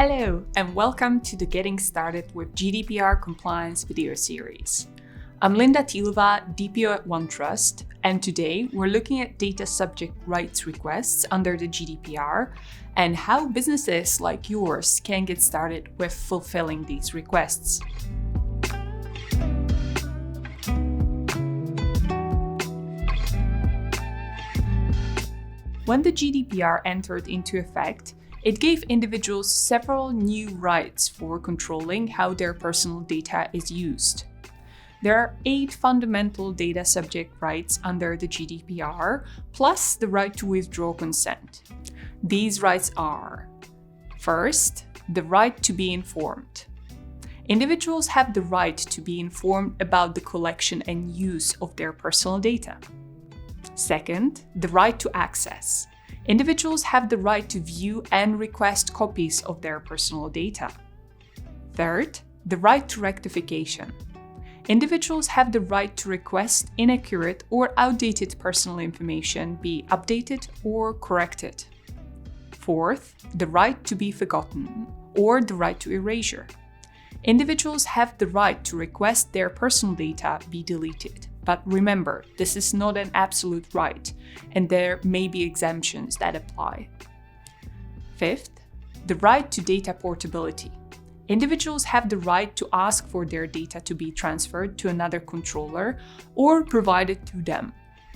Hello, and welcome to the Getting Started with GDPR Compliance video series. I'm Linda Thielova, DPO at OneTrust, and today we're looking at data subject rights requests under the GDPR and how businesses like yours can get started with fulfilling these requests. When the GDPR entered into effect, it gave individuals several new rights for controlling how their personal data is used. There are 8 fundamental data subject rights under the GDPR, plus the right to withdraw consent. These rights are: first, the right to be informed. Individuals have the right to be informed about the collection and use of their personal data. Second, the right to access. Individuals have the right to view and request copies of their personal data. Third, the right to rectification. Individuals have the right to request inaccurate or outdated personal information be updated or corrected. Fourth, the right to be forgotten or the right to erasure. Individuals have the right to request their personal data be deleted. But remember, this is not an absolute right, and there may be exemptions that apply. Fifth, the right to data portability. Individuals have the right to ask for their data to be transferred to another controller or provided to them.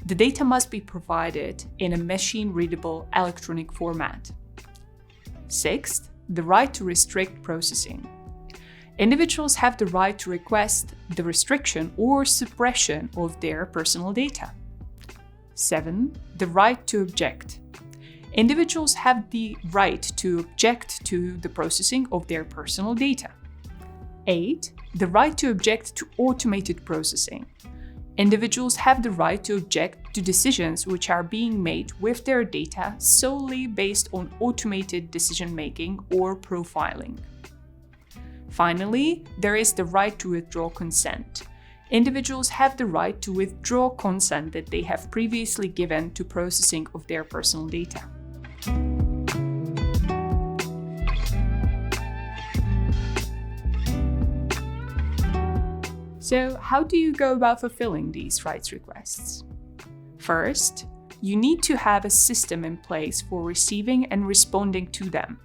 The data must be provided in a machine-readable electronic format. Sixth, the right to restrict processing. Individuals have the right to request the restriction or suppression of their personal data. 7. The right to object. Individuals have the right to object to the processing of their personal data. 8. The right to object to automated processing. Individuals have the right to object to decisions which are being made with their data solely based on automated decision-making or profiling. Finally, there is the right to withdraw consent. Individuals have the right to withdraw consent that they have previously given to processing of their personal data. So, how do you go about fulfilling these rights requests? First, you need to have a system in place for receiving and responding to them.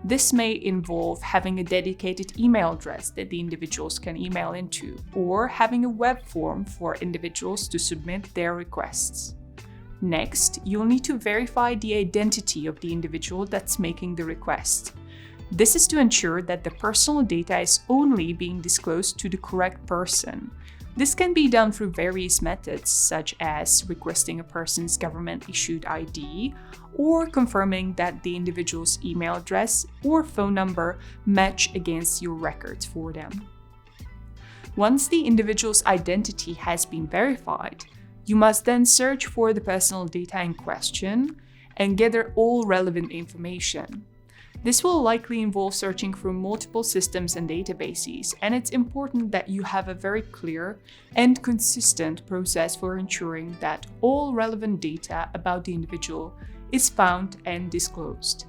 This may involve having a dedicated email address that the individuals can email into, or having a web form for individuals to submit their requests. Next, you'll need to verify the identity of the individual that's making the request. This is to ensure that the personal data is only being disclosed to the correct person. This can be done through various methods, such as requesting a person's government-issued ID or confirming that the individual's email address or phone number match against your records for them. Once the individual's identity has been verified, you must then search for the personal data in question and gather all relevant information. This will likely involve searching through multiple systems and databases, and it's important that you have a very clear and consistent process for ensuring that all relevant data about the individual is found and disclosed.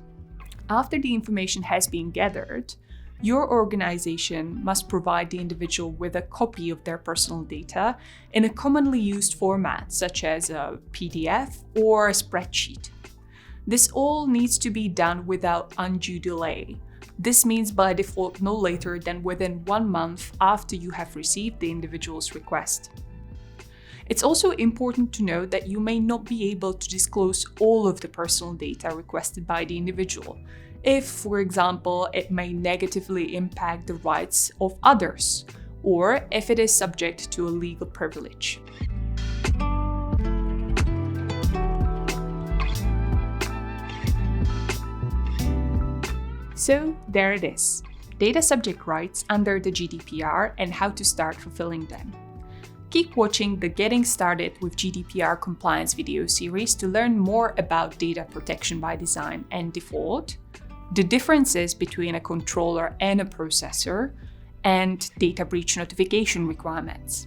After the information has been gathered, your organization must provide the individual with a copy of their personal data in a commonly used format, such as a PDF or a spreadsheet. This all needs to be done without undue delay. This means by default no later than within 1 month after you have received the individual's request. It's also important to note that you may not be able to disclose all of the personal data requested by the individual, if, for example, it may negatively impact the rights of others, or if it is subject to a legal privilege. So there it is, data subject rights under the GDPR and how to start fulfilling them. Keep watching the Getting Started with GDPR Compliance video series to learn more about data protection by design and default, the differences between a controller and a processor, and data breach notification requirements.